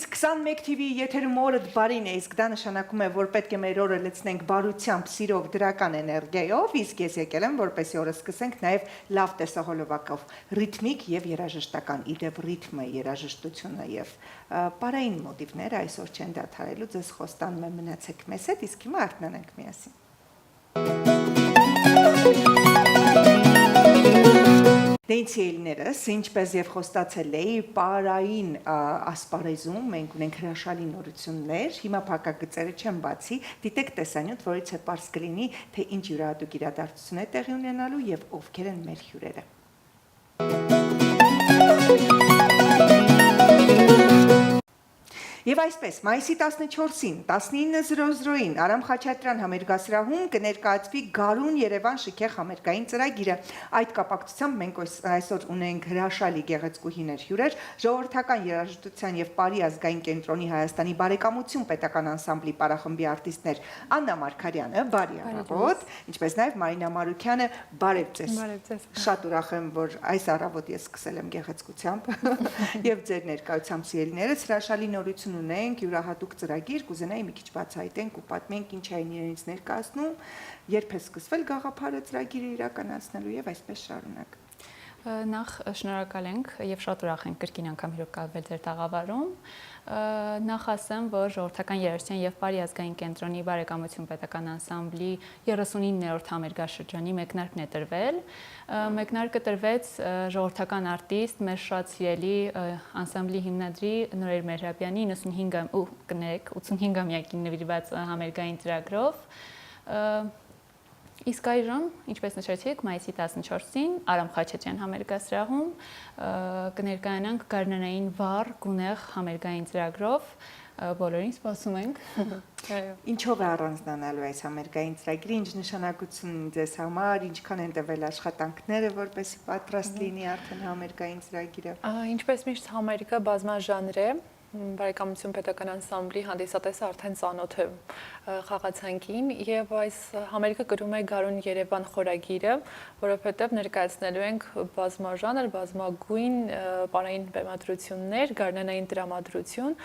Իսկ 21 TV եթերում օրդ բարին է, իսկ դա նշանակում է, որ պետք է մեր օրը լցնենք բարությամբ, սիրով, դրական էներգիայով, իսկ ես եկել եմ, որպեսզի օրը սկսենք նաև լավ տեսահոլովակով, ռիթմիկ եւ երաժշտական, իդեպ ռիթմը, երաժշտությունը եւ պարային մոտիվները այսօր չեն դադարելու, ձեզ խոստանում եմ մնացեք մեզ հետ, իսկ հիմա արթնանանք միասին։ Դենցիելներս, ինչպես եւ խոստացել էի, պարային ասպարեզում մենք ունենք հրաշալի նորություններ, հիմա փակագծերը չեն բացի, դիտեք տեսանյութ, որից է պարզ կլինի, թե ինչ յուրահատուկ իրադարձություն է տեղի ունենալու եւ ովքեր են մեր հյուրերը։ Եվ այսպես, մայիսի 14-ին, 19:00-ին Արամ Խաչատրյան համերգասրահում կներկայացվի Գարուն Երևան շքեղ համերգային ծրագիրը։ Այդ կապակցությամբ մենք այսօր ունենք հրաշալի գեղեցկուհիներ հյուրեր, ժողովրդական երաժշտության եւ Պարի ազգային կենտրոնի Հայաստանի բարեկամություն պետական անսամբլի պարախմբի արտիստներ Աննա Մարգարյանը, բարի առավոտ, ինչպես նաեւ Մարինա Մարուքյանը, բարև ձեզ։ Շատ ուրախ եմ, որ այս առավոտ ես սկսել եմ գեղեցկությամբ եւ ձեր ներկայությամբ սիրելիներս հրաշալի նորություն ունենք յուրահատուկ ծրագիր, կուզենայի մի քիչ բացահայտենք ու պատմենք ինչ այն իրենից ներկայացնում, երբ է սկսվել գաղափարը ծրագիրը իրականացնելու եւ այսպես շարունակ։ Նախ շնորհակալ ենք եւ շատ ուրախ ենք կրկին անգամ հյուրընկալվել ձեր տաղավարում։ Նախ ասեմ, որ ժողովրդական երաժշտության եւ Պարի ազգային կենտրոնի բարեկամություն պետական անսամբլի 39-րդ համերգաշրջանի մեկնարկն է տրվել։ Մեկնարկը տրվեց ժողովրդական արտիստ, մեր շատ սիրելի անսամբլի հիմնադրի Նորեր Մեհրաբյանի 85-ամյակին նվիրված համերգային ծրագրով։ Իսկ այժմ, ինչպես նշեցիք, մայիսի 14-ին Արամ Խաչատրյան համերգասրահում կներկայանանք գարնանային վառ գունեղ համերգային ծրագրով, բոլորին սպասում ենք։ Ինչով է առանձնանալու այս համերգային ծրագիրը, ինչ նշանակություն ունի ձեզ համար, ինչքան են տևել աշխատանքները, որպեսզի պատրաստ լինի արդեն համերգային ծրագիրը։ Ինչպես միշտ համերգը բազմաժանր է, բարեկամություն պետական անսամբլի հանդիսատեսը արդեն ծանոթ է խաղացանկին եւ այս համերգը կրում է Գարուն Երևան խորագիրը, որովհետեւ ներկայացնելու ենք բազմաժանր, բազմագույն պարային բեմադրություններ, գարնանային տրամադրություն։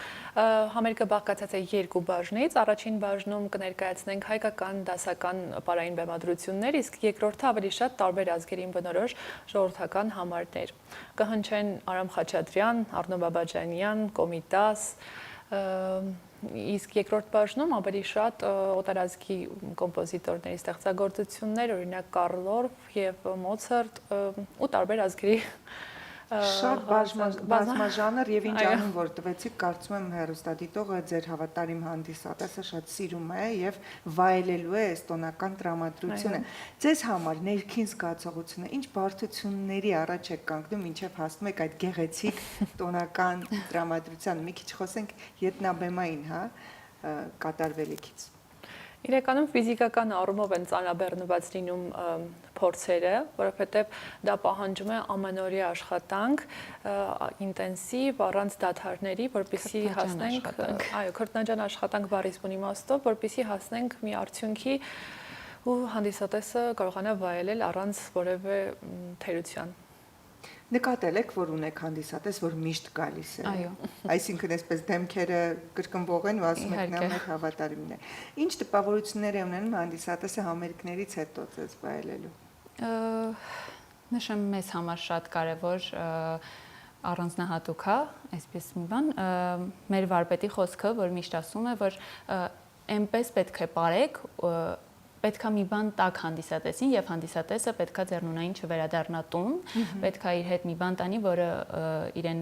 Համերգը բաղկացած է երկու բաժնից, առաջին բաժնում կներկայացնենք հայկական դասական պարային բեմադրություններ, իսկ երկրորդը ավելի շատ տարբեր ազգերին բնորոշ ժողովրդական համարներ։ Կհնչեն Արամ Խաչատրյան, Առնո Բաբաջանյան, Կոմիտաս, իսկ երկրորդ բաժնում ավելի շատ օտարազգի կոմպոզիտորների ստեղծագործություններ, օրինակ Կարլ Օրֆ եւ Մոցարտ ու տարբեր ազգերի Շատ բազմաժանր եւ ինչ անուն որ տվեցիք, կարծում եմ հեռուստադիտողը ձեր հավատարիմ հանդիսատեսը շատ սիրում է եւ վայելելու է էստոնական տրամադրությունը։ Ձեզ համար ներքին զգացողությունը ինչ բարդությունների առաջ եք կանգնում, ինչեւ հասնում եք այդ գեղեցիկ տոնական տրամադրության։ Մի քիչ խոսենք ետնաբեմային, հա, կատարվելիքից։ Իրականում ֆիզիկական առումով են ծանրաբեռնված լինում փորձերը, որովհետև դա պահանջում է ամանորյա աշխատանք, ինտենսիվ, առանց դադարների, որպեսզի հասնենք, այո, քրտնաջան աշխատանք բառից բուն իմաստով, որպեսզի հասնենք մի արդյունքի ու հանդիսատեսը կարողանա վայելել առանց որևէ թերության։ Նկատել եք, որ ունեք հանդիսատես, որ միշտ գալիս է։ Այո։ Այսինքն այսպես դեմքերը կրկնվող են ու ասում եք նա մեր հավատարիմն է։ Ինչ տպավորություններ է ունենում հանդիսատեսը համերգներից հետո ձեզ վայելելու։ Նշեմ մեզ համար շատ կարևոր առանձնահատուկ է, այսպես մի բան, մեր վարպետի խոսքը, որ միշտ ասում է, որ այնպես պետք է ապրեք, պետք է մի բան տակ հանդիսատեսին եւ հանդիսատեսը պետք է ձեռնունային չվերադառնա տուն, պետք է իր հետ մի բան տանի, որը իրեն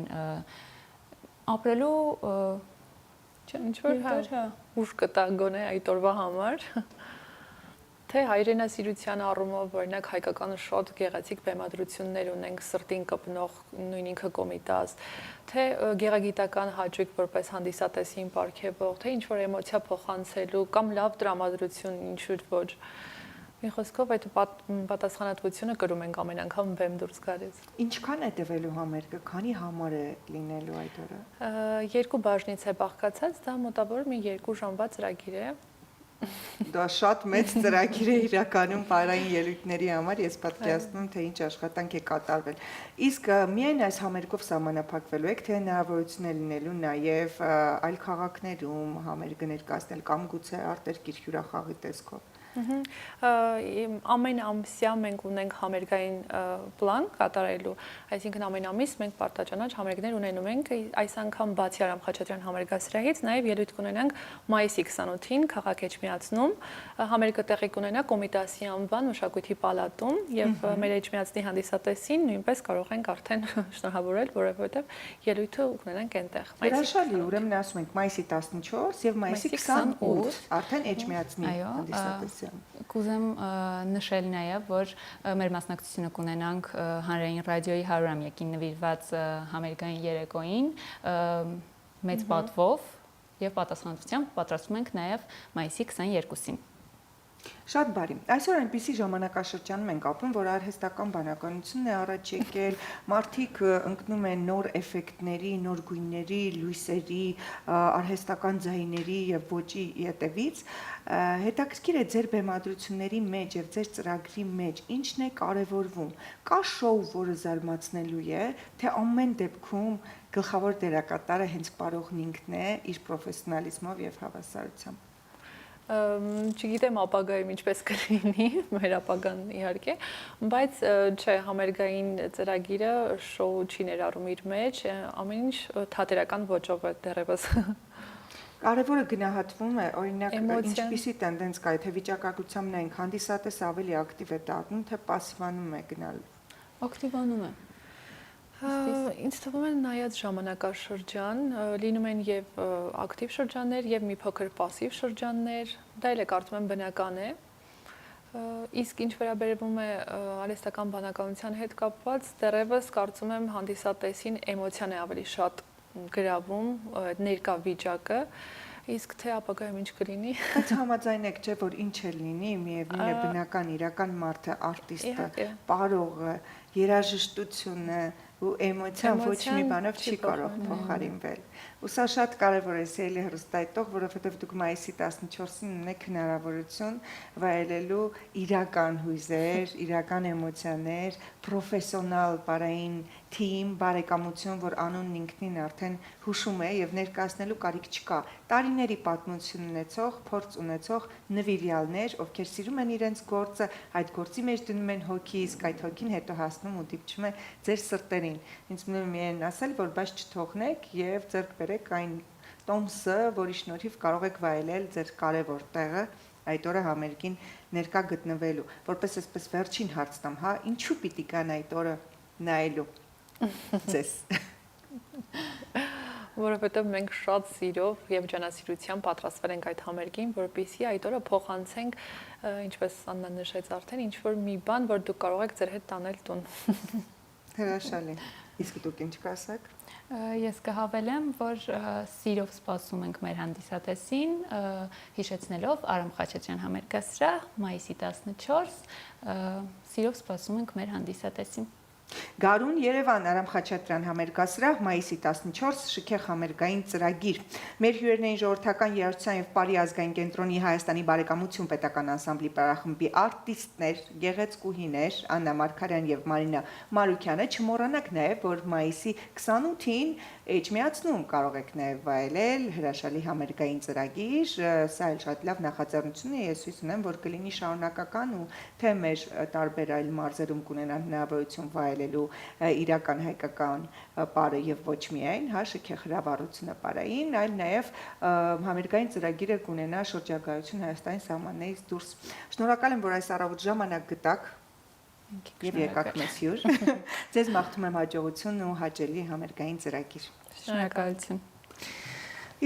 ապրելու ինչ-որ ուժ կտա գոնե այդ օրվա համար, թե հայրենասիրության առումով, օրինակ հայկականը շատ գեղեցիկ բեմադրություններ ունենք, սրտին կպնող, նույն ինքը Կոմիտաս, թե գեղագիտական հաճույք որպես հանդիսատեսին պարգևող, թե ինչ-որ էմոցիա փոխանցելու կամ լավ տրամադրություն ինչ-որ ոչ։ Մի խոսքով այդ պատասխանատվությունը կրում ենք ամեն անգամ բեմ դուրս գալիս։ Ինչքան է տևելու համերգը, քանի համար է լինելու այդ օրը։ Երկու բաժնից է բաղկացած, դա մոտավոր մի 2 ժամվա ծրագիր է։ Դա շատ մեծ ծրագիր է իրականում բարային ելույթների համար, ես պատկերացնում եմ, թե ինչ աշխատանք է կատարվել։ Իսկ միայն այս համերգով սահմանափակվելու եք, թե հնարավորություն է լինելու նաև այլ քաղաքներում համերգը ներկայացնել կամ գուցե արտերկիր հյուրախաղի տեսքով։ Ամեն ամսյա մենք ունենք համերգային պլան կատարելու, այսինքն ամեն ամիս մենք պարտաճանաչ համերգներ ունենում ենք, այս անգամ բացի Արամ Խաչատրյան համերգասրահից նաև ելույթ կունենանք մայիսի 28-ին քաղաք Էջմիածնում, համերգը տեղի կունենա Կոմիտասի անվան մշակույթի պալատում եւ մեր Էջմիածնի հանդիսատեսին նույնպես կարող ենք արդեն շնորհավորել, որովհետեւ ելույթը կունենանք այնտեղ։ Հրաշալի, ուրեմն ասում ենք մայիսի 14 եւ մայիսի 28 արդեն Էջմիածնի հանդիսատեսին։ Կուզեմ նշել նաև, որ մեր մասնակցությունը կունենանք հանրային ռադիոյի 100-ամյակին նվիրված համերգային երեկոյին մեծ պատվով եւ պատասխանատվությամբ պատրաստում ենք նաև մայիսի 22-ին։ Շատ բարի։ Այսօր այնպիսի ժամանակաշրջանում ենք ապրում, որ արհեստական բանականությունն է առաջ եկել, մարդիկ ընկնում են նոր էֆեկտների, նոր գույների, լույսերի, արհեստական ձայների եւ ոճի յետևից։ Հետաքրքիր է ձեր բեմադրությունների մեջ եւ ձեր ծրագրի մեջ ինչն է կարեւորվում։ Կա շոու, որը զարմացնելու է, թե ամեն դեպքում գլխավոր դերակատարը հենց պարողն ինքն է իր պրոֆեսիոնալիզմով եւ հավասարությամբ։ Չգիտեմ ապագայում ինչպես կլինի, մեր ապագան իհարկե, բայց չէ, համերգային ծրագիրը շոու չի ներառում իր մեջ, ամեն ինչ թատերական ոճով է դեռևս։ Կարևորը գնահատվում է, օրինակ, ինչպիսի տենդենց կա, թե վիճակագրության մենք հանդիսատես ավելի ակտիվ է դառնում, թե պասիվանում է գնալ։ Ակտիվանում է։ Ինձ թվում է նայած ժամանակաշրջան, լինում են եւ ակտիվ շրջաններ եւ մի փոքր пассив շրջաններ, դա էլ է կարծում եմ բնական է։ Իսկ ինչ վերաբերվում է արհեստական բանականության հետ կապված, դեռևս կարծում եմ հանդիսատեսին էմոցիան է ավելի շատ գրավում, ներկա վիճակը, իսկ թե ապագայում ինչ կլինի։ Բայց համաձայն եք, չէ, որ ինչ է լինի, միևնույն է բնական իրական մարդը, արտիստը, պարողը, երաժշտությունը ու էմոցիան ոչ մի բանով չի կարող փոխարինվել։ Ու սա շատ կարևոր է սիրելի հեռուստայտող, որովհետև դուք մայիսի 14-ին ունեք հնարավորություն վայելելու իրական հույզեր, իրական էմոցիաներ, պրոֆեսիոնալ բարային թիմ, բարեկամություն, որ անունն ինքնին արդեն հուշում է եւ ներկայացնելու կարիք չկա։ Տարիների պատմություն ունեցող, փորձ ունեցող նվիրյալներ, ովքեր սիրում են իրենց գործը, այդ գործի մեջ դնում են հոգի, իսկ այդ հոգին հետո հասնում ու դիպչում է ձեր սրտերին։ Ինձ մնում է միայն ասել, որ բայց չթողնեք եւ ձեռք բերեք այն տոմսը, որի շնորհիվ կարող եք վայելել ձեր կարևոր տեղը այդ օրը համերգին ներկա գտնվելու։ Որպես այսպես վերջին հարց տամ, հա, ինչու պիտի կան այդ օրը նայելու ձեզ։ Որովհետև մենք շատ սիրով եւ ջանասիրությամբ պատրաստվել ենք այդ համերգին, որպեսզի այդ օրը փոխանցենք, ինչպես Աննան նշեց արդեն, ինչ որ մի բան, որ դուք կարող եք ձեր հետ տանել տուն։ Հրաշալի։ Իսկ դուք ինչ կասեք։ Ես կհավելեմ, որ սիրով սպասում ենք մեր հանդիսատեսին, հիշեցնելով Արամ Խաչատրյան համերգասրահ, մայիսի 14, սիրով սպասում ենք մեր հանդիսատեսին։ Գարուն Երևան Արամ Խաչատրյան համերգասրահ մայիսի 14 շքեղ համերգային ծրագիր։ Մեր հյուրերն էին ժողովրդական երաժշտության եւ Պարի ազգային կենտրոնի Հայաստանի բարեկամություն պետական անսամբլի պարախմբի արտիստներ, գեղեցկուհիներ Աննա Մարգարյան եւ Մարինա Մարուկյանը։ Չմոռանաք նաեւ, որ մայիսի 28-ին Էջմիածնում կարող եք նաեւ վայելել հրաշալի համերգային ծրագիր, սա էլ շատ լավ նախաձեռնություն է, ես հույս ունեմ, որ կլինի շարունակական ու թե մեր տարբեր այլ մարզերում կունենան հնարավորություն վայելելու իրական հայկական պարը եւ ոչ միայն, հա, շքեղ հրավառությունը պարային, այլ նաեւ համերգային ծրագիրը կունենա շրջագայություն Հայաստանի սահմաններից դուրս։ Շնորհակալ եմ, որ այս առավոտ ժամանակ գտաք եւ եկաք մեզ հյուր։ Ձեզ մաղթում եմ հաջողություն ու հաճելի համերգային ծրագիր։ Շնորհակալություն։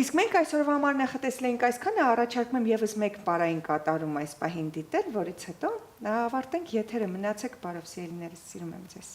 Իսկ մենք այսօրվա համար նախատեսել ենք այսքանը, առաջարկում եմ եւս մեկ պարային կատարում այս պահին դիտել, որից հետո ավարտենք եթերը, մնացեք բարով սիրելիներս, սիրում եմ ձեզ։